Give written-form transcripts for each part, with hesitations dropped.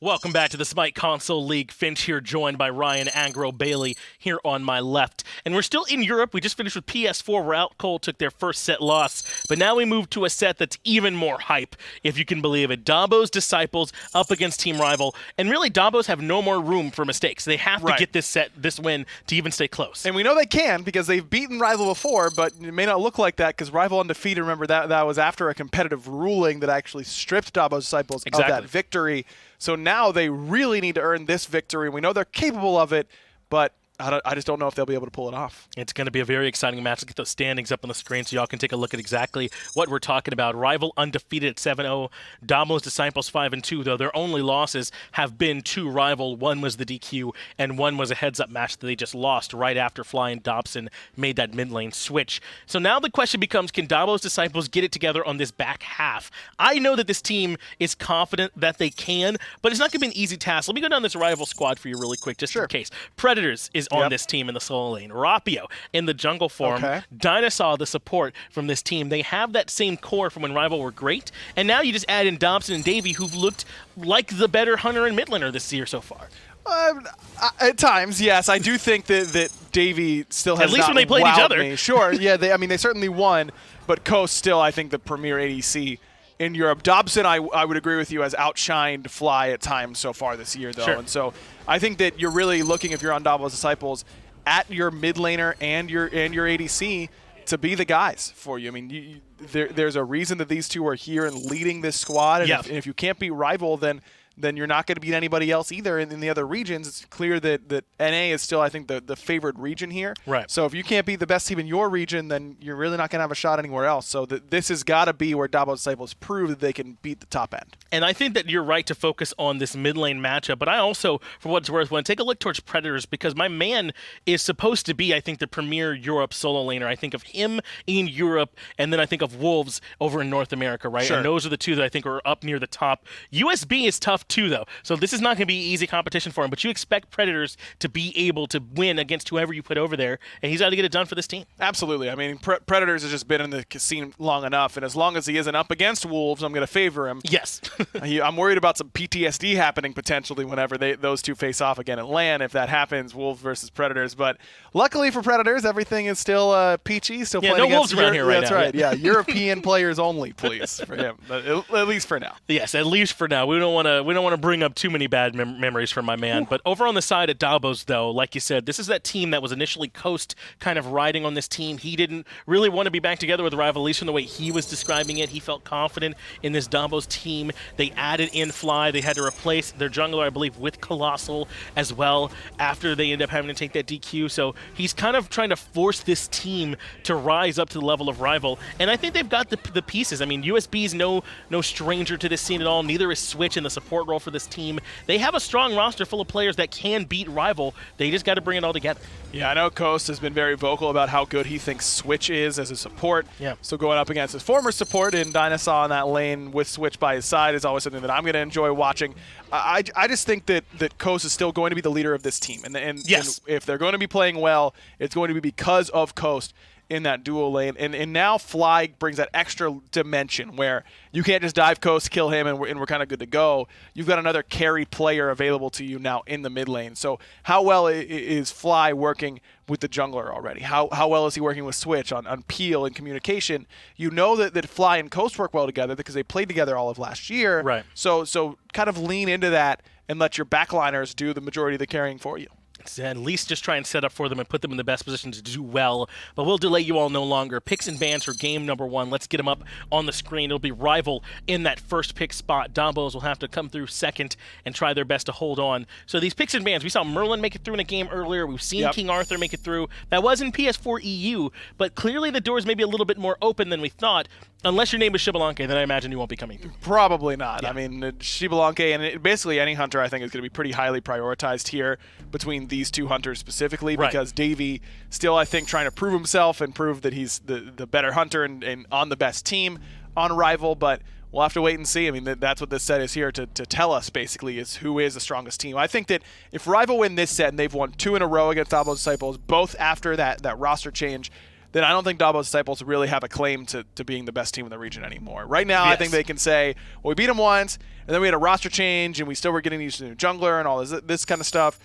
Welcome back to the SMITE Console League. Finch here, joined by Ryan Angro-Bailey here on my left. And we're still in Europe. We just finished with PS4, where Cole took their first set loss. But now we move to a set that's even more hype, if you can believe it. Dobbos Disciples up against Team Rival. And really, Dobbos have no more room for mistakes. They have to get this win to even stay close. And we know they can, because they've beaten Rival before, but it may not look like that, because Rival undefeated. Remember, that was after a competitive ruling that actually stripped Dobbos Disciples of that victory. So now they really need to earn this victory. We know they're capable of it, but I just don't know if they'll be able to pull it off. It's going to be a very exciting match. Let's get those standings up on the screen so y'all can take a look at exactly what we're talking about. Rival undefeated at 7-0. Dobbos Disciples 5-2, though their only losses have been to Rival. One was the DQ, and one was a heads-up match that they just lost right after Fly and Dobson made that mid-lane switch. So now the question becomes, can Dobbos Disciples get it together on this back half? I know that this team is confident that they can, but it's not going to be an easy task. Let me go down this Rival squad for you really quick, just in case. Predators is on this team in the solo lane. Rapio in the jungle form. DineOhSaw, the support from this team. They have that same core from when Rival were great, and now you just add in Dobson and Davey, who've looked like the better hunter and mid laner this year so far. At times, yes. I do think that Davey still has at least when they played each other. Me. Sure, yeah. They certainly won, but Coast still, I think, the premier ADC in Europe. Dobson, I would agree with you, has outshined Fly at times so far this year, though. And so I think that you're really looking, if you're on Dobbos Disciples, at your mid laner and your ADC to be the guys for you. I mean, there's a reason that these two are here and leading this squad. And if you can't beat Rival, then you're not going to beat anybody else either in the other regions. It's clear that NA is still, I think, the favored region here. So if you can't beat the best team in your region, then you're really not going to have a shot anywhere else. So this has got to be where Dobbos Disciples prove that they can beat the top end. And I think that you're right to focus on this mid lane matchup, but I also, for what it's worth, want to take a look towards Predators, because my man is supposed to be, I think, the premier Europe solo laner. I think of him in Europe, and then I think of Wolves over in North America, right? And those are the two that I think are up near the top. USB is tough too, though. So this is not going to be easy competition for him, but you expect Predators to be able to win against whoever you put over there, and he's got to get it done for this team. Absolutely. I mean, Predators has just been in the scene long enough, and as long as he isn't up against Wolves, I'm going to favor him. Yes. I'm worried about some PTSD happening potentially whenever those two face off again at LAN, if that happens, Wolves versus Predators. But luckily for Predators, everything is still peachy, still playing against Wolves around here right now. That's right. Yeah, European players only, please, for him. At least for now. Yes, at least for now. We don't want to bring up too many bad memories from my man. But over on the side at Dobbos, though, like you said, this is that team that was initially Coast kind of riding on this team. He didn't really want to be back together with Rival, at least in the way he was describing it. He felt confident in this Dobbos team. They added in Fly. They had to replace their jungler, I believe, with Colossxl as well after they ended up having to take that DQ. So he's kind of trying to force this team to rise up to the level of Rival. And I think they've got the pieces. I mean, USB's no stranger to this scene at all. Neither is Switch in the support role for this team. They have a strong roster full of players that can beat Rival. They just got to bring it all together. Yeah, I know Coast has been very vocal about how good he thinks Switch is as a support. So going up against his former support in DineOhSaw in that lane with Switch by his side is always something that I'm going to enjoy watching. I just think that Coast is still going to be the leader of this team. And if they're going to be playing well, it's going to be because of Coast in that dual lane. And now Fly brings that extra dimension where you can't just dive Coast, kill him, and we're kind of good to go. You've got another carry player available to you now in the mid lane. So how well is Fly working with the jungler already? How well is he working with Switch on peel and communication? You know that Fly and Coast work well together because they played together all of last year. So kind of lean into that and let your backliners do the majority of the carrying for you. At least just try and set up for them and put them in the best position to do well. But we'll delay you all no longer. Picks and bans for game number 1. Let's get them up on the screen. It'll be Rival in that first pick spot. Dobbos will have to come through second and try their best to hold on. So these picks and bans, we saw Merlin make it through in a game earlier. We've seen King Arthur make it through. That was in PS4 EU, but clearly the doors may be a little bit more open than we thought. Unless your name is Shibalanke, then I imagine you won't be coming through. Probably not. I mean, Shibalanke and basically any hunter I think is going to be pretty highly prioritized here between these two hunters specifically because Davey still, I think, trying to prove himself and prove that he's the better hunter and on the best team on Rival, but we'll have to wait and see. I mean, that's what this set is here to tell us, basically, is who is the strongest team. I think that if Rival win this set, and they've won 2 in a row against Dobbos Disciples, both after that roster change, then I don't think Dobbos Disciples really have a claim to being the best team in the region anymore. Right now, I think they can say, well, we beat them once, and then we had a roster change, and we still were getting used to the new jungler and all this kind of stuff.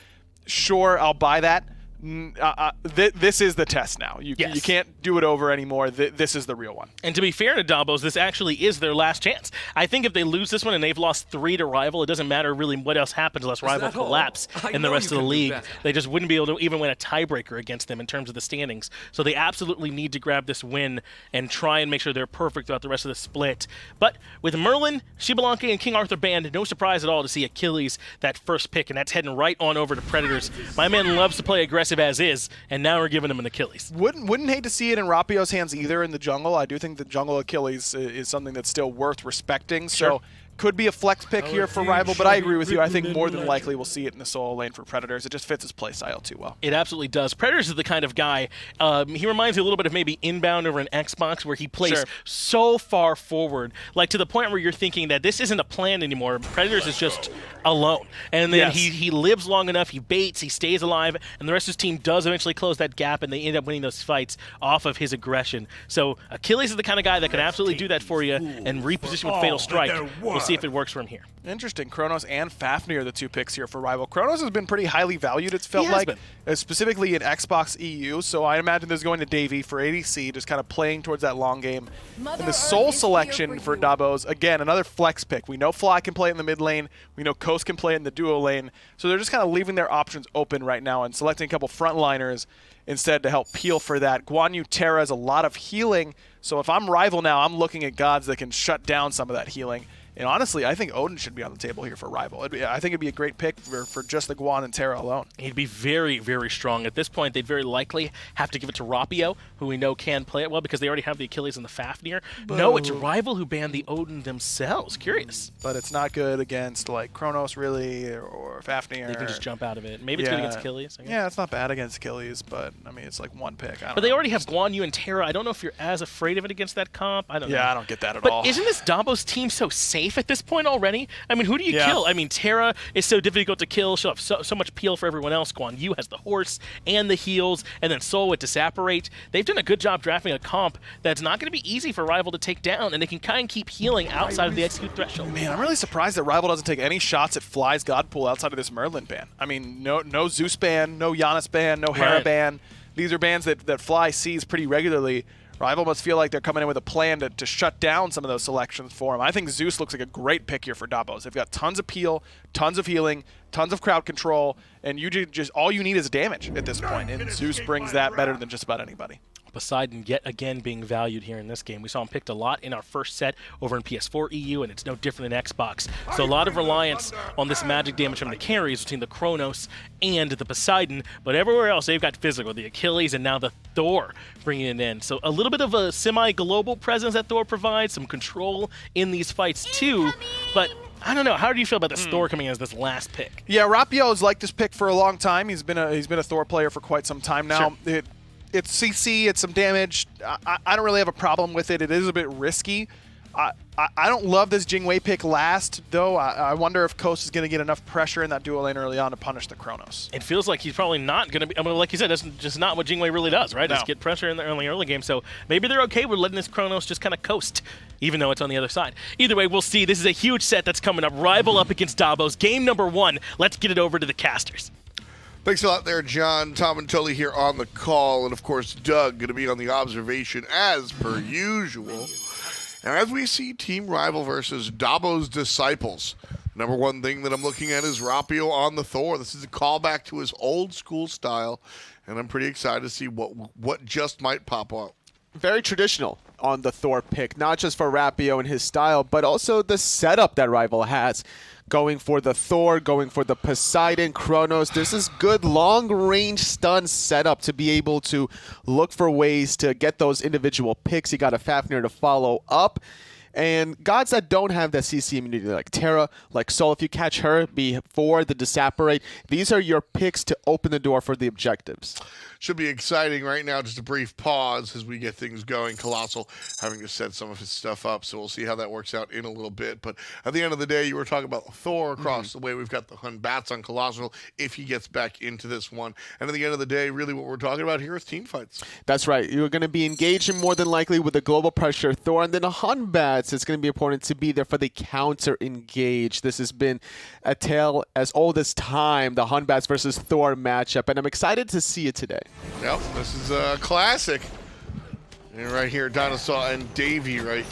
Sure, I'll buy that. This is the test now. You can't do it over anymore. This is the real one. And to be fair to Dobbos, this actually is their last chance. I think if they lose this one and they've lost 3 to Rival, it doesn't matter really what else happens unless Rival collapse in the rest of the league. They just wouldn't be able to even win a tiebreaker against them in terms of the standings. So they absolutely need to grab this win and try and make sure they're perfect throughout the rest of the split. But with Merlin, Xbalanque, and King Arthur banned, no surprise at all to see Achilles that first pick, and that's heading right on over to Predators. My man loves to play aggressive as is, and now we're giving him an Achilles. Wouldn't hate to see it in Rapio's hands either in the jungle. I do think the jungle Achilles is something that's still worth respecting. So could be a flex pick here for Rival, but I agree with you. I think more than likely we'll see it in the solo lane for Predators. It just fits his play style too well. It absolutely does. Predators is the kind of guy, he reminds me a little bit of maybe Inbound over an Xbox, where he plays so far forward, like to the point where you're thinking that this isn't a plan anymore. Predators is just alone. And then he lives long enough, he baits, he stays alive, and the rest of his team does eventually close that gap, and they end up winning those fights off of his aggression. So Achilles is the kind of guy that can absolutely do that for you and reposition with Fatal Strike. We'll see if it works for him here. Interesting. Chronos and Fafnir are the 2 picks here for Rival. Chronos has been pretty highly valued, it's felt like, specifically in Xbox EU, so I imagine this is going to Davey for ADC, just kind of playing towards that long game. And the Soul selection for Dobbos, again, another flex pick. We know Fly can play in the mid lane, we know Coast can play in the duo lane, so they're just kind of leaving their options open right now and selecting a couple frontliners instead to help peel for that. Guan Terra has a lot of healing, so if I'm Rival now, I'm looking at gods that can shut down some of that healing. And honestly, I think Odin should be on the table here for Rival. I think it'd be a great pick for just the Guan and Terra alone. He'd be very, very strong. At this point, they'd very likely have to give it to Rapio, who we know can play it well because they already have the Achilles and the Fafnir. No, it's Rival who banned the Odin themselves. Curious. But it's not good against like Chronos, really, or Fafnir. They can just jump out of it. Maybe it's good against Achilles. Yeah, it's not bad against Achilles, but I mean, it's like one pick. But they already have Guan and Terra. I don't know if you're as afraid of it against that comp. I don't know. Yeah, I don't get that at all. But isn't this Dobbos team so safe at this point already? I mean, who do you kill? I mean, Terra is so difficult to kill. She'll have so much peel for everyone else. Guan Yu has the horse and the heals, and then Soul with Disapparate. They've done a good job drafting a comp that's not going to be easy for Rival to take down, and they can kind of keep healing outside of the execute threshold. Man, I'm really surprised that Rival doesn't take any shots at Fly's God Pool outside of this Merlin ban. I mean, no Zeus ban, no Giannis ban, no Hera ban. These are bans that Fly sees pretty regularly. Rival must feel like they're coming in with a plan to shut down some of those selections for him. I think Zeus looks like a great pick here for Dobbos. They've got tons of peel, tons of healing, tons of crowd control, and you just all you need is damage at this point, and Zeus brings that better than just about anybody. Poseidon yet again being valued here in this game. We saw him picked a lot in our first set over in PS4 EU, and it's no different in Xbox. So a lot of reliance on this magic damage from the carries between the Chronos and the Poseidon, but everywhere else they've got physical, the Achilles and now the Thor bringing it in. So a little bit of a semi-global presence that Thor provides, some control in these fights too, but I don't know. How do you feel about this Thor coming in as this last pick? Yeah, Rapio has liked this pick for a long time. He's been a Thor player for quite some time now. Sure. It's CC, it's some damage. I don't really have a problem with it. It is a bit risky. I don't love this Jing Wei pick last, though. I wonder if Coast is going to get enough pressure in that duo lane early on to punish the Chronos. It feels like he's probably not going to be, I mean, like you said, that's just not what Jing Wei really does, right? Just get pressure in the early game. So maybe they're okay with letting this Chronos just kind of coast, even though it's on the other side. Either way, we'll see. This is a huge set that's coming up. Rival up against Dobbos. Game number 1. Let's get it over to the casters. Thanks a lot there, John. Tom and Tully here on the call. And, of course, Doug going to be on the observation as per usual. And as we see Team Rival versus Dobbos Disciples, number one thing that I'm looking at is Rapio on the Thor. This is a callback to his old school style. And I'm pretty excited to see what just might pop up. Very traditional on the Thor pick, not just for Rapio and his style, but also the setup that Rival has. Going for the Thor, going for the Poseidon, Chronos. This is good long-range stun setup to be able to look for ways to get those individual picks. You got a Fafnir to follow up. And gods that don't have that CC immunity, like Terra, like Sol, if you catch her before the Disapparate, these are your picks to open the door for the objectives. Should be exciting right now. Just a brief pause as we get things going. Colossxl having to set some of his stuff up, so we'll see how that works out in a little bit. But at the end of the day, you were talking about Thor across the way. We've got the Batz on Colossxl if he gets back into this one. And at the end of the day, really what we're talking about here is team fights. That's right. You're going to be engaging more than likely with the global pressure Thor, and then a Batz. It's going to be important to be there for the counter engage. This has been a tale as old as time, the Batz versus Thor matchup, and I'm excited to see it today. Yep, this is a classic. And right here, DineOhSaw and Davey right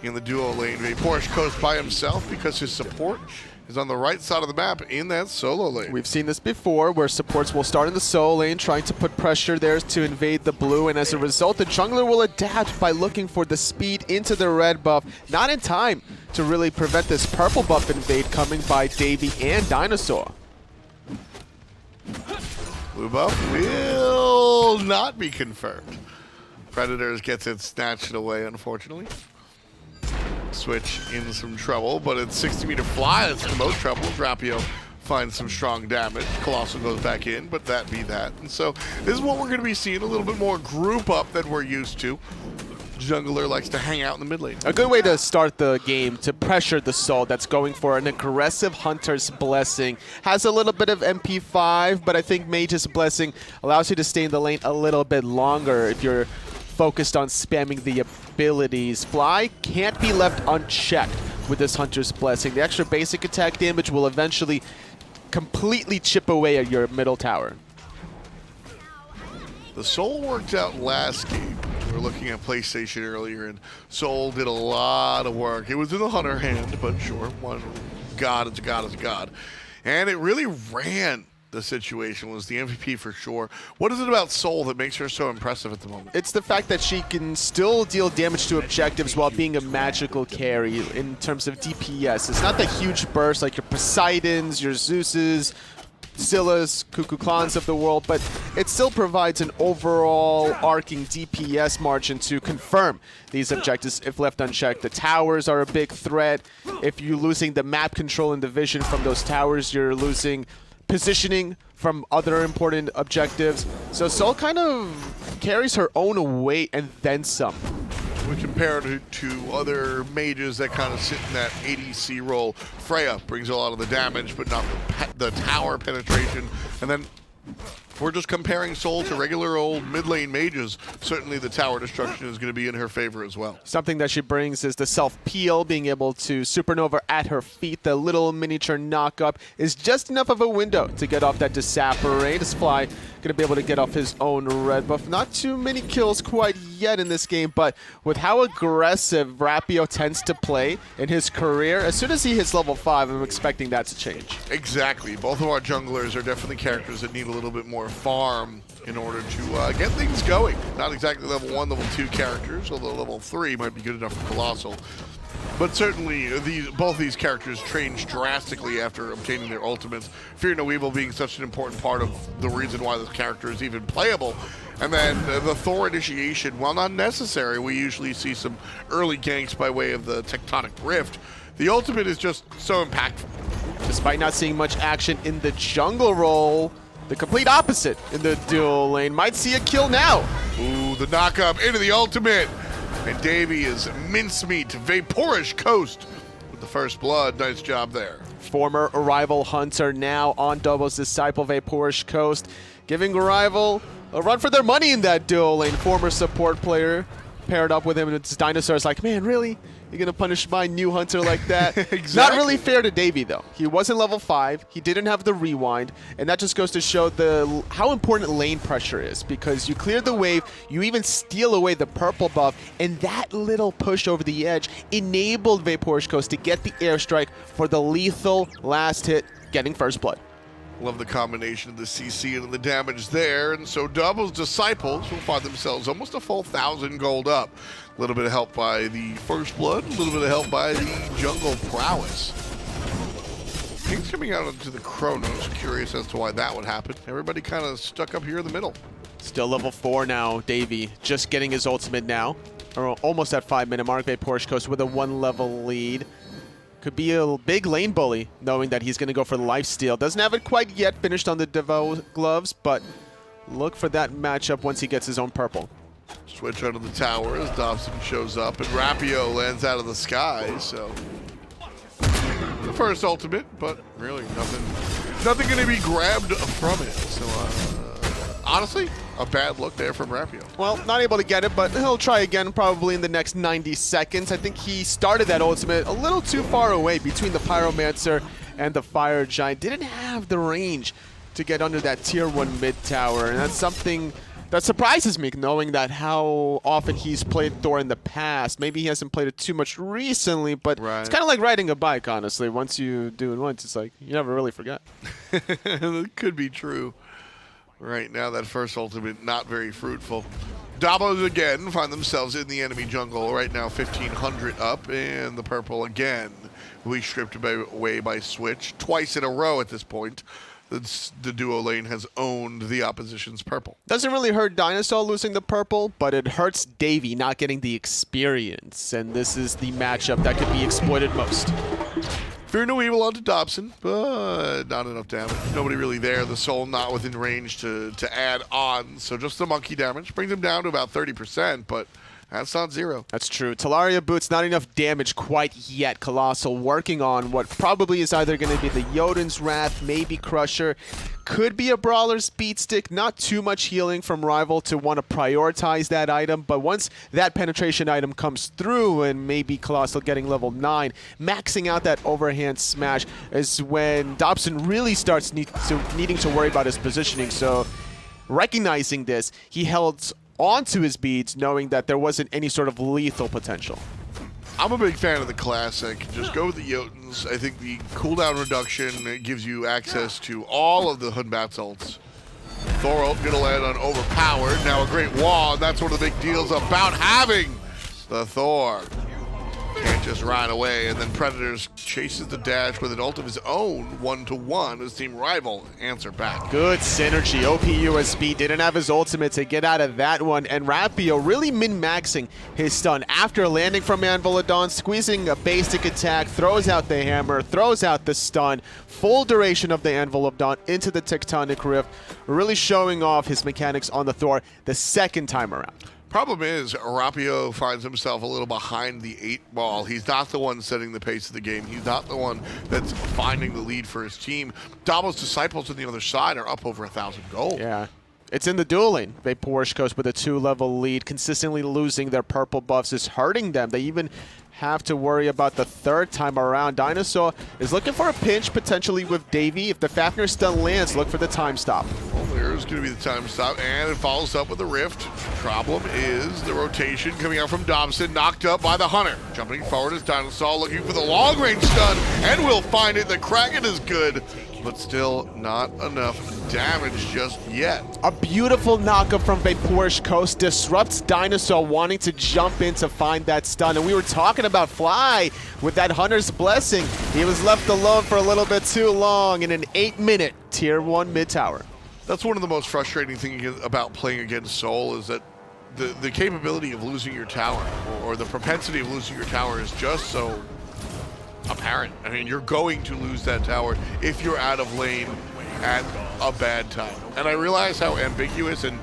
in the duo lane. Porsche by himself because his support is on the right side of the map in that solo lane. We've seen this before where supports will start in the solo lane trying to put pressure there to invade the blue, and as a result the jungler will adapt by looking for the speed into the red buff, not in time to really prevent this purple buff invade coming by Davey and DineOhSaw. Blue buff will not be confirmed. Predators gets it snatched away, unfortunately. Switch in some trouble, but it's 60-meter fly. That's the most trouble. Rapio finds some strong damage. Colossxl goes back in, but that be that. And so this is what we're going to be seeing, a little bit more group up than we're used to. Jungler likes to hang out in the mid lane. A good way to start the game to pressure the Soul that's going for an aggressive Hunter's Blessing. Has a little bit of MP5, but I think Mage's Blessing allows you to stay in the lane a little bit longer if you're focused on spamming the abilities. Fly can't be left unchecked with this Hunter's Blessing. The extra basic attack damage will eventually completely chip away at your middle tower. The Soul worked out last game. We were looking at PlayStation earlier, and Soul did a lot of work. It was in the Hunter hand, but sure, one god is a god is a god. And it really ran the situation, was the MVP for sure. What is it about Soul that makes her so impressive at the moment? It's the fact that she can still deal damage to objectives while being a magical carry in terms of DPS. It's not the huge burst like your Poseidons, your Zeuses, Scyllas, Cuckoo Clans of the world, but it still provides an overall arcing DPS margin to confirm these objectives if left unchecked. The towers are a big threat. If you're losing the map control and the vision from those towers, you're losing positioning from other important objectives. So Soul kind of carries her own weight and then some. We compare it to other mages that kind of sit in that ADC role. Freya brings a lot of the damage, but not the tower penetration. And then if we're just comparing Soul to regular old mid lane mages, certainly the tower destruction is going to be in her favor as well. Something that she brings is the self-peel, being able to supernova at her feet. The little miniature knock-up is just enough of a window to get off that Disapparate. This Fly going to be able to get off his own red buff. Not too many kills quite yet in this game, but with how aggressive Rapio tends to play in his career, as soon as he hits level 5, I'm expecting that to change. Exactly. Both of our junglers are definitely characters that need a little bit more farm in order to get things going. Not exactly level 1, level 2 characters, although level 3 might be good enough for Colossxl. But certainly, both these characters change drastically after obtaining their ultimates. Fear No Evil being such an important part of the reason why this character is even playable. And then the Thor initiation, while not necessary, we usually see some early ganks by way of the Tectonic Rift. The ultimate is just so impactful. Despite not seeing much action in the jungle role, the complete opposite in the dual lane. Might see a kill now. Ooh, the knock-up into the ultimate. And Davey is mincemeat, Vaporish Coast with the first blood. Nice job there. Former rival Hunter now on Dobbos Disciple Vaporish Coast, giving rival a run for their money in that duo lane. Former support player paired up with him, and it's DineOhSaw like, man, really? You're going to punish my new Hunter like that? Exactly. Not really fair to Davey, though. He wasn't level 5. He didn't have the rewind, and that just goes to show how important lane pressure is, because you clear the wave, you even steal away the purple buff, and that little push over the edge enabled Vaporish Coast to get the airstrike for the lethal last hit, getting first blood. Love the combination of the CC and the damage there. And so Dobbos Disciples will find themselves almost a full 1,000 gold up. A little bit of help by the first blood, a little bit of help by the jungle prowess. King's coming out into the Chronos. Curious as to why that would happen. Everybody kind of stuck up here in the middle. Still level 4 now, Davey. Just getting his ultimate now. or almost at 5-minute mark. DineOhSaw with a 1-level lead. Could be a big lane bully, knowing that he's going to go for the lifesteal. Doesn't have it quite yet finished on the Devo gloves, but look for that matchup once he gets his own purple. Switch out of the tower as Dobson shows up, and Rapio lands out of the sky, so... the first ultimate, but really nothing going to be grabbed from it. So, honestly, a bad look there from Rapio. Well, not able to get it, but he'll try again probably in the next 90 seconds. I think he started that ultimate a little too far away between the Pyromancer and the Fire Giant. Didn't have the range to get under that tier 1 mid tower, and that's something that surprises me, knowing that how often he's played Thor in the past. Maybe he hasn't played it too much recently, but it's kind of like riding a bike, honestly. Once you do it once, it's like you never really forget. It could be true. Right now, that first ultimate, not very fruitful. Dobbos again find themselves in the enemy jungle. Right now, 1,500 up, and the purple again will be stripped away by Switch. Twice in a row at this point. The duo lane has owned the opposition's purple. Doesn't really hurt DineOhSaw losing the purple, but it hurts Davey not getting the experience. And this is the matchup that could be exploited most. Fear no evil onto Dobson, but not enough damage. Nobody really there. The soul not within range to add on. So just the monkey damage brings him down to about 30%, but that's not zero. That's true. Talaria boots, not enough damage quite yet. Colossxl working on what probably is either going to be the Jotun's Wrath, maybe Crusher. Could be a Brawler's Speed Stick. Not too much healing from Rival to want to prioritize that item. But once that penetration item comes through and maybe Colossxl getting level 9, maxing out that overhand smash is when Dobson really starts needing to worry about his positioning. So recognizing this, he held onto his beads, knowing that there wasn't any sort of lethal potential. I'm a big fan of the classic. Just go with the Jotuns. I think the cooldown reduction gives you access to all of the Hood Batz ults. Thor ult gonna land on Overpowered. Now a great wall, and that's one of the big deals about having the Thor. Can't just ride away, and then Predators chases the dash with an ult of his own, 1-to-1, as Team Rival answer back. Good synergy. OP-USB didn't have his ultimate to get out of that one, and Rapio really min-maxing his stun after landing from Anvil of Dawn, squeezing a basic attack, throws out the hammer, throws out the stun, full duration of the Anvil of Dawn into the Tectonic Rift, really showing off his mechanics on the Thor the second time around. Problem is, Rapio finds himself a little behind the 8-ball. He's not the one setting the pace of the game. He's not the one that's finding the lead for his team. Dobbos Disciples on the other side are up over 1,000 gold. Yeah. It's in the duel lane. DineOhSaw with a 2-level lead, consistently losing their purple buffs is hurting them. They even have to worry about the third time around. DineOhSaw is looking for a pinch potentially with Davey. If the Fafnir stun lands, look for the time stop. Well, there's going to be the time stop, and it follows up with a rift. Problem is the rotation coming out from Dobson, knocked up by the Hunter. Jumping forward is DineOhSaw, looking for the long-range stun, and will find it. The Kraken is good, but still not enough damage just yet. A beautiful knockup from DineOhSaw disrupts DineOhSaw wanting to jump in to find that stun. And we were talking about Fly with that Hunter's Blessing. He was left alone for a little bit too long in an 8-minute tier 1 mid tower. That's one of the most frustrating things about playing against Soul is that the capability of losing your tower or the propensity of losing your tower is just so apparent. I mean, you're going to lose that tower if you're out of lane at a bad time. And I realize how ambiguous and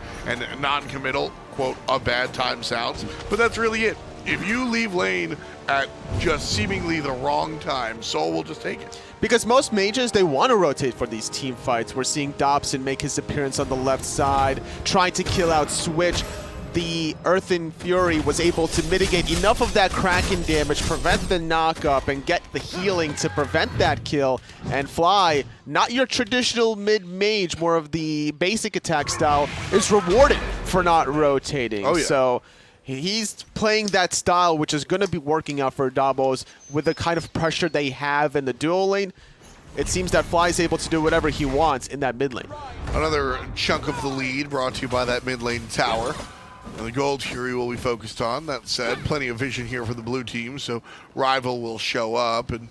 non-committal, quote, a bad time sounds, but that's really it. If you leave lane at just seemingly the wrong time, Soul will just take it. Because most mages, they want to rotate for these team fights. We're seeing Dobson make his appearance on the left side, trying to kill out Switch. The Earthen Fury was able to mitigate enough of that Kraken damage, prevent the knock-up, and get the healing to prevent that kill. And Fly, not your traditional mid-mage, more of the basic attack style, is rewarded for not rotating. Oh, yeah. So he's playing that style, which is going to be working out for Dobbos with the kind of pressure they have in the dual lane. It seems that Fly is able to do whatever he wants in that mid lane. Another chunk of the lead brought to you by that mid lane tower. And the Gold Fury will be focused on. That said, plenty of vision here for the blue team, so Rival will show up and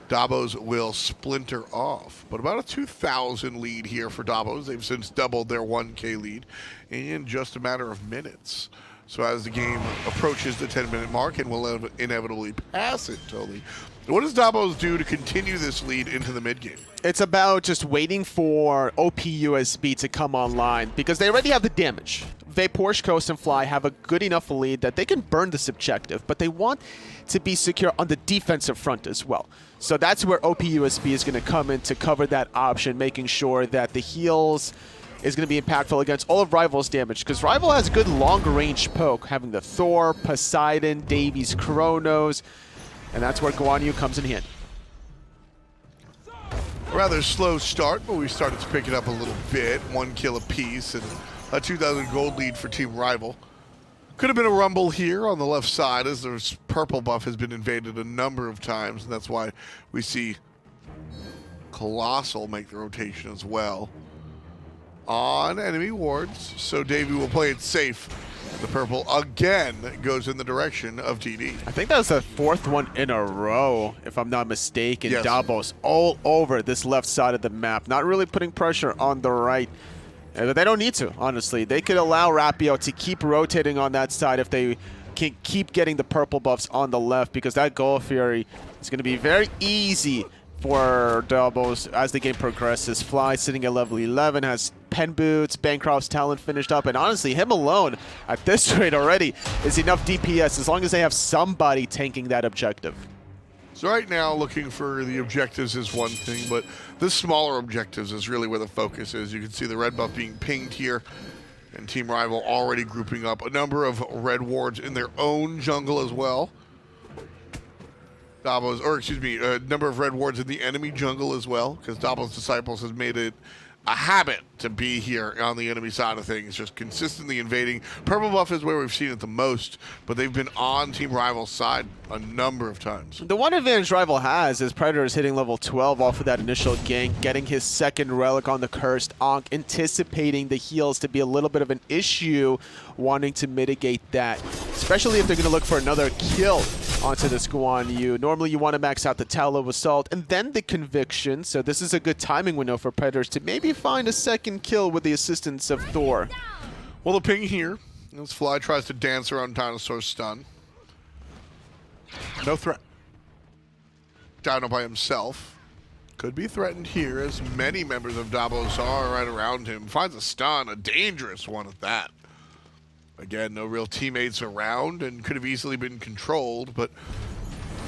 Dobbos will splinter off. But about a 2,000 lead here for Dobbos. They've since doubled their 1K lead in just a matter of minutes. So as the game approaches the 10-minute mark and will inevitably pass it, totally. What does Dobbos do to continue this lead into the mid-game? It's about just waiting for OverPoweredUSB to come online because they already have the damage. Poseidon and Fly have a good enough lead that they can burn this objective, but they want to be secure on the defensive front as well. So that's where OverPoweredUSB is going to come in to cover that option, making sure that the heals is going to be impactful against all of Rival's damage, because Rival has good long-range poke, having the Thor, Poseidon, Davies, Chronos, and that's where Guan comes in handy. A rather slow start, but we started to pick it up a little bit. 1 kill apiece and a 2,000 gold lead for Team Rival. Could have been a rumble here on the left side, as their purple buff has been invaded a number of times, and that's why we see Colossxl make the rotation as well on enemy wards. So Davey will play it safe. The purple again goes in the direction of TD. I think that was the 4th one in a row, if I'm not mistaken. Yes. Dobbos all over this left side of the map, not really putting pressure on the right. But they don't need to, honestly. They could allow Rapio to keep rotating on that side if they can keep getting the purple buffs on the left, because that Gold Fury is going to be very easy for Dobbos as the game progresses. Fly sitting at level 11, has Pen Boots, Bancroft's talent finished up, and honestly, him alone at this rate already is enough DPS as long as they have somebody tanking that objective. So right now, looking for the objectives is one thing, but the smaller objectives is really where the focus is. You can see the red buff being pinged here, and Team Rival already grouping up a number of red wards in their own jungle as well. Dobbos, or excuse me, a number of red wards in the enemy jungle as well, because Dobbos Disciples has made it a habit to be here on the enemy side of things, just consistently invading. Purple buff is where we've seen it the most, but they've been on Team Rival's side a number of times. The one advantage Rival has is Predator is hitting level 12 off of that initial gank, getting his 2nd relic on the Cursed Ankh, anticipating the heals to be a little bit of an issue, wanting to mitigate that, especially if they're going to look for another kill onto this Guan Yu. Normally you want to max out the Tower of Assault and then the Conviction, so this is a good timing window for Predators to maybe find a 2nd kill with the assistance of Thor. Well, the ping here, as Fly tries to dance around Dinosaur's stun. No threat. Dino by himself. Could be threatened here, as many members of Dobbos are right around him. Finds a stun, a dangerous one at that. Again, no real teammates around and could have easily been controlled, but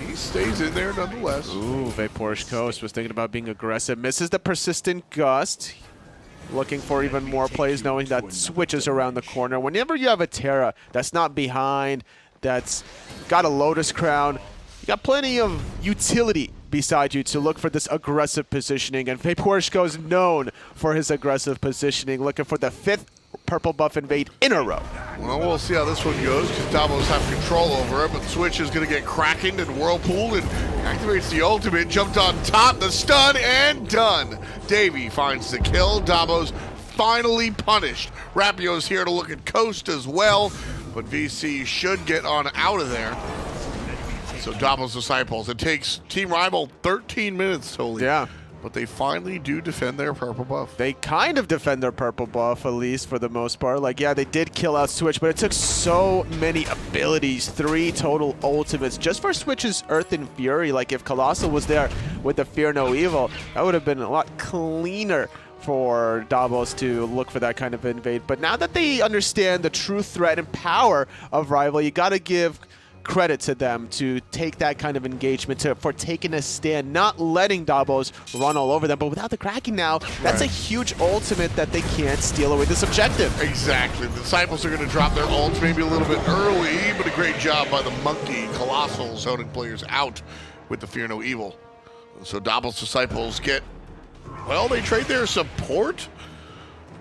he stays in there nonetheless. Ooh, Poseidon was thinking about being aggressive. Misses the Persistent Gust. Looking for even more plays, knowing that switches around the corner. Whenever you have a Terra that's not behind, that's got a Lotus Crown, you got plenty of utility beside you to look for this aggressive positioning. And Poseidon is known for his aggressive positioning, looking for the 5th purple buff invade in a row. Well, we'll see how this one goes, because Dobbos have control over it, but Switch is going to get Krakened and Whirlpooled and activates the ultimate, jumped on top, the stun, and done. Davey finds the kill. Dobbos finally punished. Rapio's here to look at Coast as well, but VC should get on out of there. So Dobbos Disciples, it takes Team Rival 13 minutes totally. Yeah. But they finally do defend their purple buff. They kind of defend their purple buff, at least for the most part. Like, yeah, they did kill out Switch, but it took so many abilities, 3 total ultimates, just for Switch's Earth and Fury. Like, if Colossxl was there with the Fear No Evil, that would have been a lot cleaner for Dobbos to look for that kind of invade. But now that they understand the true threat and power of Rival, you got to give credit to them to take that kind of engagement, for taking a stand, not letting Dobbos run all over them. But without the Kraken now, that's a huge ultimate that they can't steal away this objective. Exactly. The Disciples are going to drop their ults maybe a little bit early, but a great job by the Monkey. Colossxl zoning players out with the Fear No Evil. So Dobbos Disciples get, well, they trade their support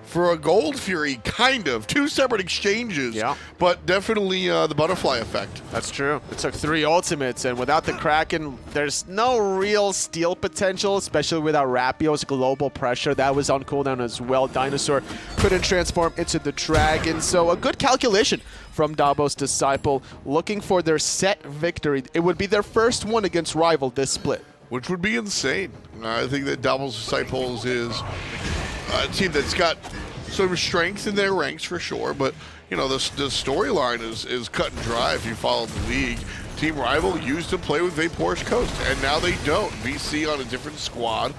for a Gold Fury, kind of. 2 separate exchanges, yeah, but definitely the butterfly effect. That's true. It took 3 ultimates, and without the Kraken, there's no real steal potential, especially without Rapio's global pressure. That was on cooldown as well. DineOhSaw couldn't transform into the Dragon, so a good calculation from Dobbos Disciple, looking for their set victory. It would be their first one against Rival this split. Which would be insane. I think that Dobbos Disciples is a team that's got some strength in their ranks for sure, but you know, the storyline is cut and dry if you follow the league. Team Rival used to play with DineOhSaw, and now they don't. VC on a different squad.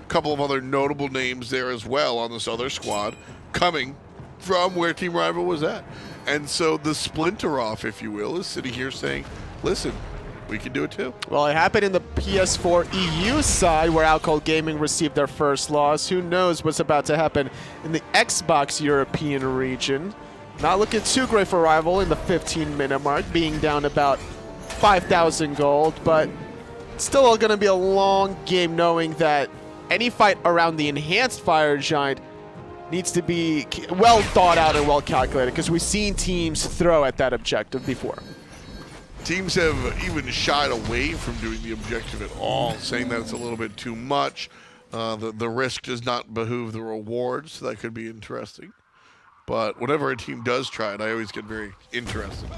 A couple of other notable names there as well on this other squad, coming from where Team Rival was at. And so the splinter off, if you will, is sitting here saying, listen, we can do it too. Well, it happened in the PS4 EU side where Alcohol Gaming received their first loss. Who knows what's about to happen in the Xbox European region. Not looking too great for Rival in the 15-minute mark, being down about 5,000 gold, but still going to be a long game knowing that any fight around the Enhanced Fire Giant needs to be well thought out and well calculated, because we've seen teams throw at that objective before. Teams have even shied away from doing the objective at all, saying that it's a little bit too much. The risk does not behoove the reward, so that could be interesting. But whenever a team does try it, I always get very interested.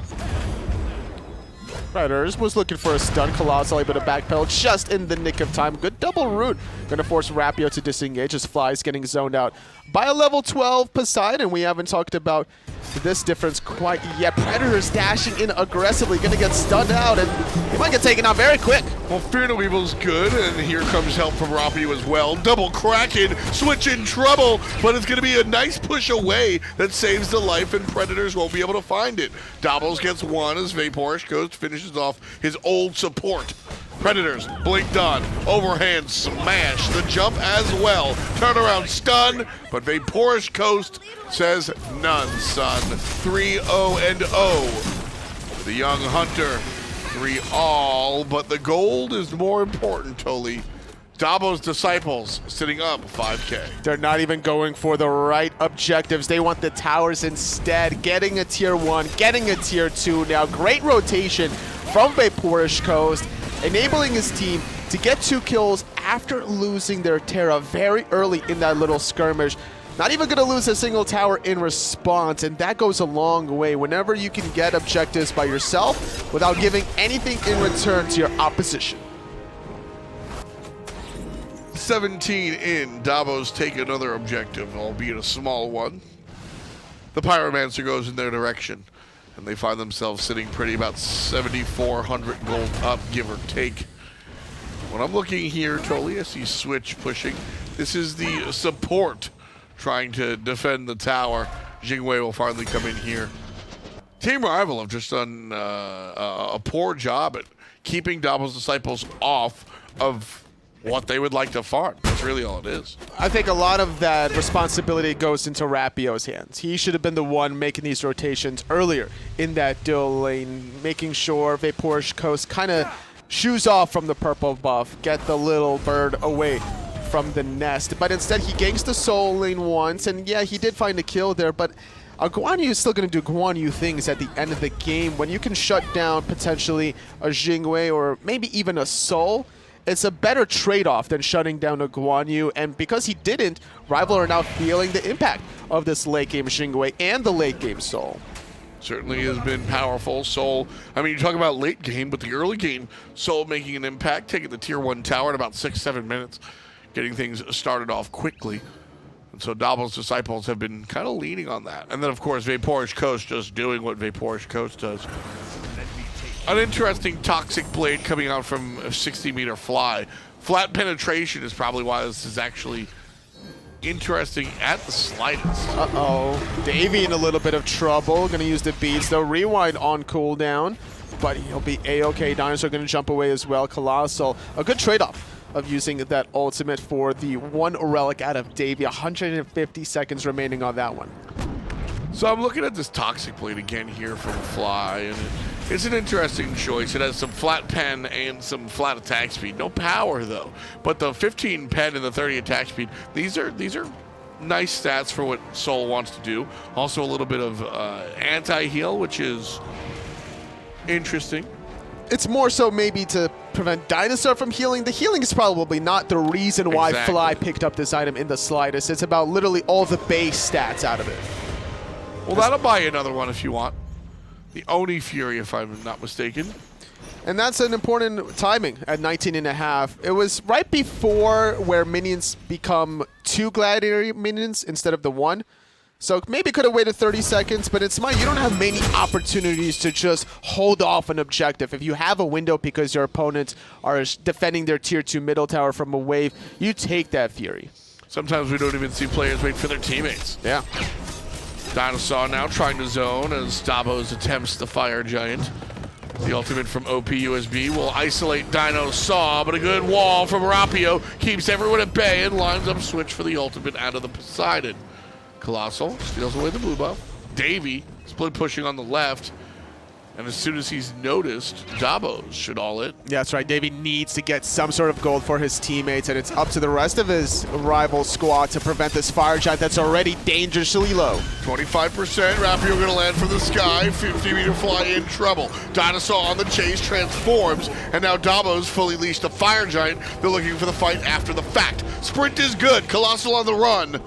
Predators was looking for a stun. Colossxl able to backpedal just in the nick of time. Good double root. Going to force Rapio to disengage as Fly's getting zoned out by a level 12 Poseidon. We haven't talked about this difference quite yet. Predators dashing in aggressively. Going to get stunned out, and he might get taken out very quick. Well, Fear No Evil's good, and here comes help from Rapio as well. Double Kraken, switch in trouble, but it's going to be a nice push away that saves the life, and Predators won't be able to find it. Dobbos gets one as DineOhSaw finishes off his old support. Predators blinked on, overhand smash, the jump as well. Turnaround stun, but DineOhSaw says none, son. 3-0-0. The young hunter, 3-all, but the gold is more important, Toli. Dobbos Disciples sitting up 5K. They're not even going for the right objectives. They want the towers instead. Getting a tier 1, getting a tier 2 now. Great rotation from DineOhSaw, enabling his team to get 2 kills after losing their Terra very early in that little skirmish. Not even going to lose a single tower in response, and that goes a long way whenever you can get objectives by yourself without giving anything in return to your opposition. 17 in, Dobbos take another objective, albeit a small one. The Pyromancer goes in their direction, and they find themselves sitting pretty about 7,400 gold up, give or take. When I'm looking here, Toli, I see Switch pushing. This is the support trying to defend the tower. Jing will finally come in here. Team Rival have just done a poor job at keeping Dobbos Disciples off of what they would like to farm. That's really all it is. I think a lot of that responsibility goes into Rapio's hands. He should have been the one making these rotations earlier in that dual lane, making sure DineOhSaw kind of shoes off from the purple buff, get the little bird away from the nest. But instead, he ganks the soul lane once, and yeah, he did find a kill there, but a Guan Yu is still going to do Guan Yu things at the end of the game. When you can shut down potentially a Jing or maybe even a soul, it's a better trade-off than shutting down a Guan Yu, and because he didn't, Rival are now feeling the impact of this late-game Jing and the late-game Soul. Certainly has been powerful. Soul, I mean, you talk about late game, but the early game, Soul making an impact, taking the tier 1 tower in about 6-7 minutes, getting things started off quickly. And so Dobbos Disciples have been kind of leaning on that. And then, of course, DineOhSaw just doing what DineOhSaw does. An interesting Toxic Blade coming out from a 60-meter fly. Flat penetration is probably why this is actually interesting at the slightest. Uh-oh. Davey in a little bit of trouble. Going to use the beads, though. Rewind on cooldown, but he'll be A-okay. DineOhSaw going to jump away as well. Colossxl, a good trade-off of using that ultimate for the 1 relic out of Davey. 150 seconds remaining on that one. So I'm looking at this Toxic Blade again here from Fly, and it's an interesting choice. It has some flat pen and some flat attack speed. No power, though. But the 15 pen and the 30 attack speed, these are nice stats for what Soul wants to do. Also a little bit of anti-heal, which is interesting. It's more so maybe to prevent DineOhSaw from healing. The healing is probably not the reason why Fly picked up this item in the slightest. It's about literally all the base stats out of it. Well, that'll buy you another one if you want. The Oni Fury, if I'm not mistaken. And that's an important timing at 19.5. It was right before where minions become 2 gladiator minions instead of the 1. So maybe could have waited 30 seconds, but it's SMITE. You don't have many opportunities to just hold off an objective. If you have a window because your opponents are defending their tier 2 middle tower from a wave, you take that Fury. Sometimes we don't even see players wait for their teammates. Yeah. DineOhSaw now trying to zone as Dobbos attempts the Fire Giant. The ultimate from OverPoweredUSB will isolate DineOhSaw, but a good wall from Rapio keeps everyone at bay and lines up switch for the ultimate out of the Poseidon. Colossxl steals away the blue buff. Davey split pushing on the left. And as soon as he's noticed, Dobbos should all it. Yeah, that's right. Davey needs to get some sort of gold for his teammates, and it's up to the rest of his rival squad to prevent this Fire Giant that's already dangerously low. 25%. Rapio going to land from the sky. 50-meter fly in trouble. DineOhSaw on the chase transforms, and now Dobbos fully leashed a Fire Giant. They're looking for the fight after the fact. Sprint is good. Colossxl on the run.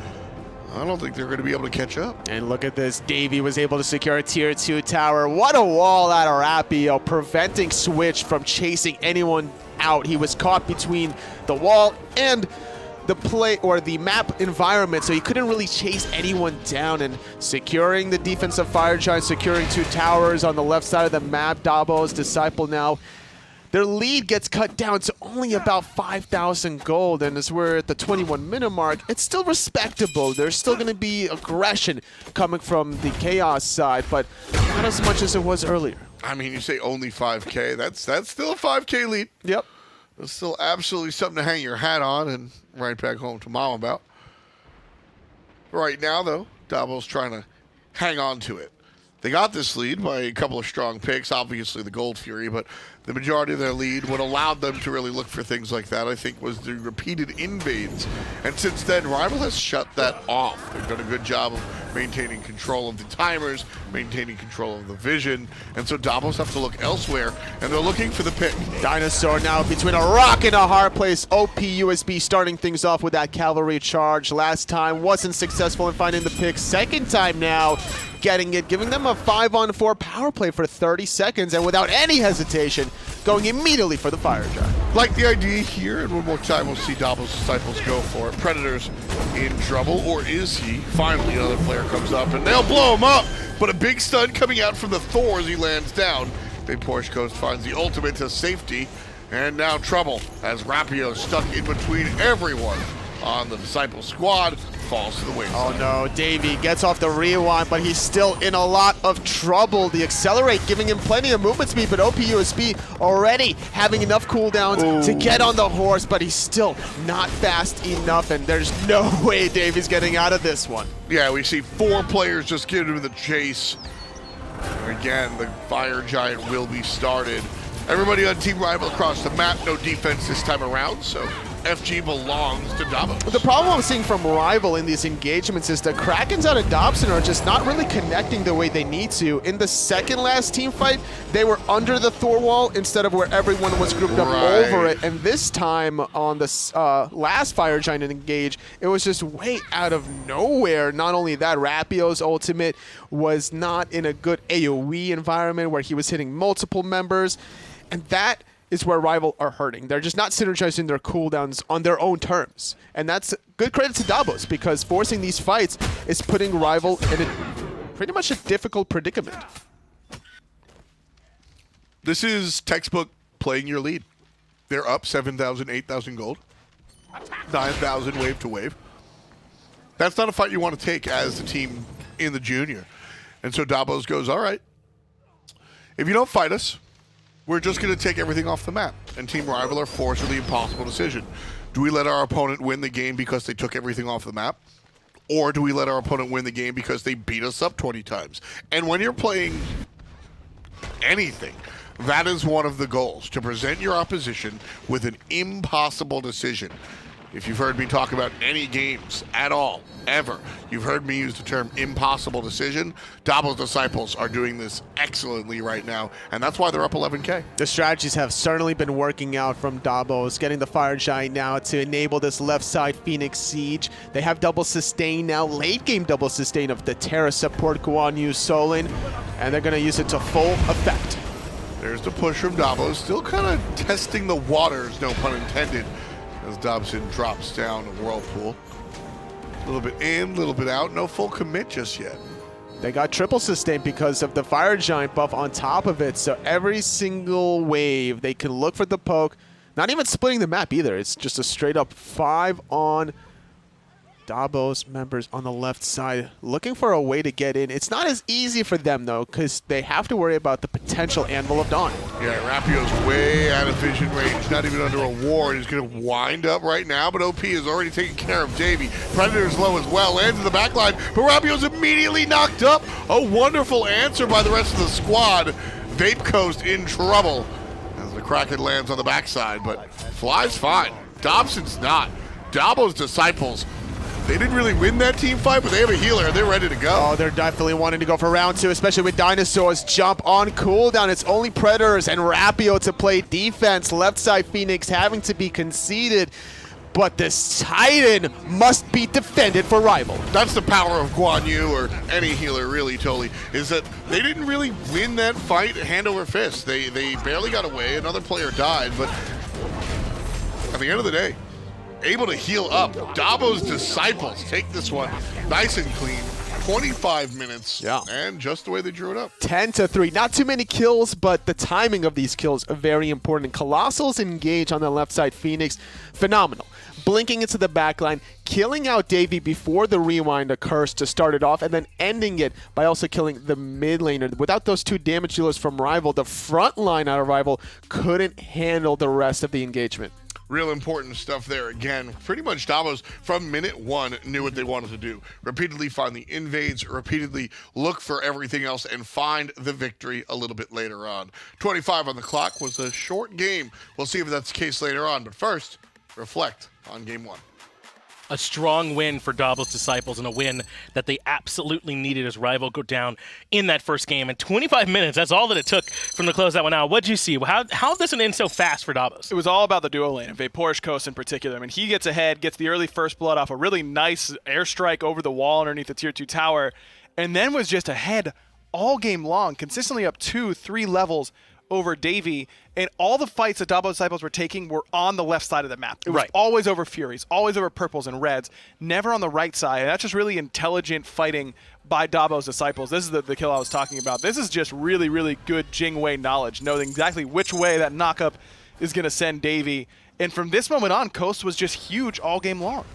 I don't think they're going to be able to catch up. And look at this. Davey was able to secure a tier 2 tower. What a wall out of Rapio, preventing Switch from chasing anyone out. He was caught between the wall and the play or the map environment, so he couldn't really chase anyone down. And securing the defensive Fire Giant, securing 2 towers on the left side of the map. Dobbos Disciple now. Their lead gets cut down to only about 5,000 gold, and as we're at the 21-minute mark, it's still respectable. There's still going to be aggression coming from the Chaos side, but not as much as it was earlier. I mean, you say only 5K. That's still a 5K lead. Yep. It's still absolutely something to hang your hat on and right back home to mom about. Right now, though, Dobbos trying to hang on to it. They got this lead by a couple of strong picks, obviously the Gold Fury, but the majority of their lead, what allowed them to really look for things like that, I think, was the repeated invades. And since then, Rival has shut that off. They've done a good job of maintaining control of the timers, maintaining control of the vision, and so Dobbos have to look elsewhere, and they're looking for the pick. DineOhSaw now between a rock and a hard place. OverPoweredUSB starting things off with that cavalry charge. Last time wasn't successful in finding the pick. Second time now, getting it, giving them a 5-on-4 power play for 30 seconds, and without any hesitation, going immediately for the Fire Giant. Like the idea here, and one more time we'll see Dobbos Disciples go for it. Predator's in trouble, or is he? Finally, another player comes up, and they'll blow him up, but a big stun coming out from the Thor as he lands down. Big Porsche Coast finds the ultimate to safety, and now trouble as Rapio stuck in between everyone on the Disciple squad. Falls to the wayside. Oh no, Davey gets off the rewind, but he's still in a lot of trouble. The Accelerate giving him plenty of movement speed, but OverPoweredUSB already having enough cooldowns to get on the horse, but he's still not fast enough, and there's no way Davey's getting out of this one. Yeah, we see 4 players just get into the chase. And again, the Fire Giant will be started. Everybody on Team Rival across the map, no defense this time around, so FG belongs to Dobbos. The problem I'm seeing from Rival in these engagements is the Krakens out of Dobson are just not really connecting the way they need to. In the second last team fight, they were under the Thor wall instead of where everyone was grouped up over it. And this time on the last Fire Giant engage, it was just way out of nowhere. Not only that, Rapio's ultimate was not in a good AoE environment where he was hitting multiple members. And that is where Rival are hurting. They're just not synergizing their cooldowns on their own terms. And that's good credit to Dobbos, because forcing these fights is putting Rival in pretty much a difficult predicament. This is textbook playing your lead. They're up 7,000, 8,000 gold. 9,000 wave to wave. That's not a fight you want to take as the team in the junior. And so Dobbos goes, all right, if you don't fight us, we're just going to take everything off the map. And Team Rival are forced with the impossible decision. Do we let our opponent win the game because they took everything off the map? Or do we let our opponent win the game because they beat us up 20 times? And when you're playing anything, that is one of the goals, to present your opposition with an impossible decision. If you've heard me talk about any games at all, ever, you've heard me use the term impossible decision. Dobbos Disciples are doing this excellently right now, and that's why they're up 11K. The strategies have certainly been working out from Dobbos, getting the Fire Giant now to enable this left side Phoenix Siege. They have double sustain now, late game double sustain of the Terra support Guan Solin, and they're going to use it to full effect. There's the push from Dobbos, still kind of testing the waters, no pun intended, as Dobson drops down a whirlpool. A little bit in, a little bit out. No full commit just yet. They got triple sustain because of the Fire Giant buff on top of it. So every single wave, they can look for the poke. Not even splitting the map either. It's just a straight up 5 on Dobbos members on the left side, looking for a way to get in. It's not as easy for them, though, because they have to worry about the potential Anvil of Dawn. Yeah, Rapio's way out of vision range, not even under a ward. He's going to wind up right now, but OP is already taking care of Davey. Predator's low as well, lands in the back line, but Rapio's immediately knocked up. A wonderful answer by the rest of the squad. Vape Coast in trouble as the Kraken lands on the backside, but Fly's fine. Dobson's not. Dobbos Disciples, they didn't really win that team fight, but they have a healer and they're ready to go. Oh, they're definitely wanting to go for round 2, especially with DineOhSaw's jump on cooldown. It's only Predators and Rapio to play defense. Left side Phoenix having to be conceded, but this Titan must be defended for Rival. That's the power of Guan or any healer, really, Toli, is that they didn't really win that fight hand over fist. They barely got away. Another player died, but at the end of the day, able to heal up. Dobbos Disciples take this one nice and clean. 25 minutes, and just the way they drew it up. 10-3. Not too many kills, but the timing of these kills are very important. Colossxl's engage on the left side. Phoenix, phenomenal. Blinking into the backline, killing out Davey before the rewind occurs to start it off, and then ending it by also killing the mid laner. Without those 2 damage dealers from Rival, the front line out of Rival couldn't handle the rest of the engagement. Real important stuff there. Again, pretty much Dobbos from minute 1 knew what they wanted to do. Repeatedly find the invades, repeatedly look for everything else, and find the victory a little bit later on. 25 on the clock was a short game. We'll see if that's the case later on. But first, reflect on game 1. A strong win for Dobbos Disciples, and a win that they absolutely needed as Rival go down in that first game. And 25 minutes, that's all that it took from the close that one out. What did you see? How does it end so fast for Dobbos? It was all about the duo lane, and Vaporish Coast in particular. I mean, he gets ahead, gets the early first blood off a really nice airstrike over the wall underneath the tier 2 tower, and then was just ahead all game long, consistently up 2-3 levels over Davey, and all the fights that Dobbos Disciples were taking were on the left side of the map. It was always over Furies, always over Purples and Reds, never on the right side. And that's just really intelligent fighting by Dobbos Disciples. This is the kill I was talking about. This is just really, really good Jing way knowledge, knowing exactly which way that knockup is going to send Davey. And from this moment on, Coast was just huge all game long.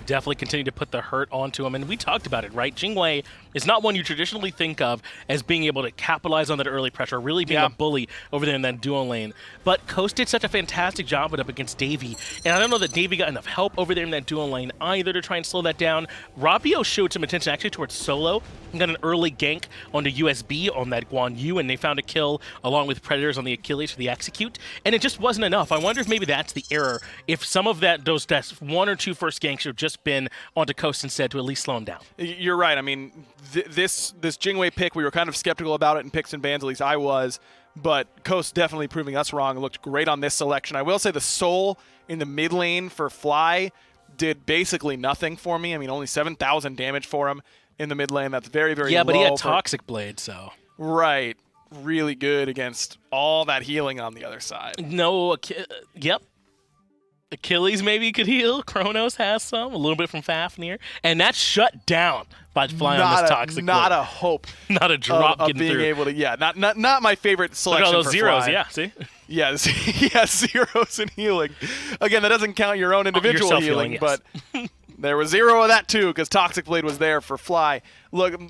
Definitely continue to put the hurt onto him, and we talked about it, right? Jingwei is not one you traditionally think of as being able to capitalize on that early pressure, really being a bully over there in that duo lane. But Coast did such a fantastic job with up against Davey, and I don't know that Davey got enough help over there in that duo lane either to try and slow that down. Rapio showed some attention actually towards solo and got an early gank onto USB on that Guan, and they found a kill along with Predators on the Achilles for the execute, and it just wasn't enough. I wonder if maybe that's the error, if some of those 1 or 2 first ganks should have just been onto Coast instead to at least slow him down. You're right. I mean, this Jingwei pick, we were kind of skeptical about it in picks and bans, at least I was, but Coast definitely proving us wrong. It looked great on this selection. I will say the Soul in the mid lane for Fly did basically nothing for me. I mean, only 7,000 damage for him in the mid lane. That's very, very low. Yeah, but he had Toxic Blade, so. Right. Really good against all that healing on the other side. No, yep. Achilles maybe could heal. Chronos has some, a little bit from Fafnir, and that's shut down by Fly on this Toxic Blade. Not a hope. Not a drop of getting being through. able to. Yeah, not my favorite selection. Look at all those for zeros. Fly. Yeah, see. Yeah, zeros in healing. Again, that doesn't count your own individual healing, yes. but there was 0 of that too because Toxic Blade was there for Fly. Look,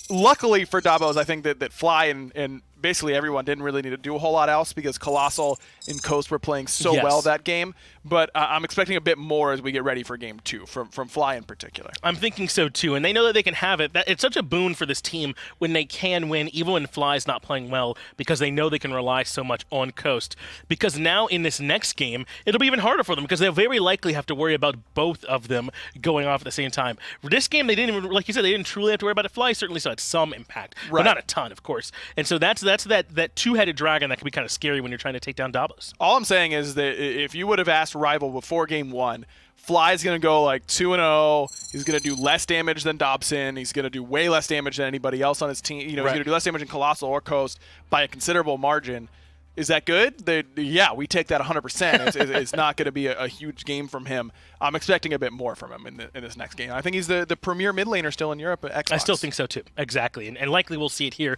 luckily for Dobbos, I think that Fly and basically everyone didn't really need to do a whole lot else because Colossxl and Coast were playing so well that game. But I'm expecting a bit more as we get ready for game 2 from Fly in particular. I'm thinking so too, and they know that they can have it. It's such a boon for this team when they can win, even when Fly's not playing well, because they know they can rely so much on Coast. Because now in this next game, it'll be even harder for them because they'll very likely have to worry about both of them going off at the same time. For this game, they didn't even, like you said, they didn't truly have to worry about it. Fly certainly still had some impact, but not a ton, of course. And so that's that two-headed dragon that can be kind of scary when you're trying to take down Dobbos. All I'm saying is that if you would have asked Rival before game 1, Fly's going to go like 2-0. He's going to do less damage than Dobson. He's going to do way less damage than anybody else on his team. You know, he's going to do less damage than Colossxl or Coast by a considerable margin. Is that good? Yeah, we take that 100%. It's not going to be a huge game from him. I'm expecting a bit more from him in this next game. I think he's the premier mid laner still in Europe at Xbox. I still think so too. Exactly, and likely we'll see it here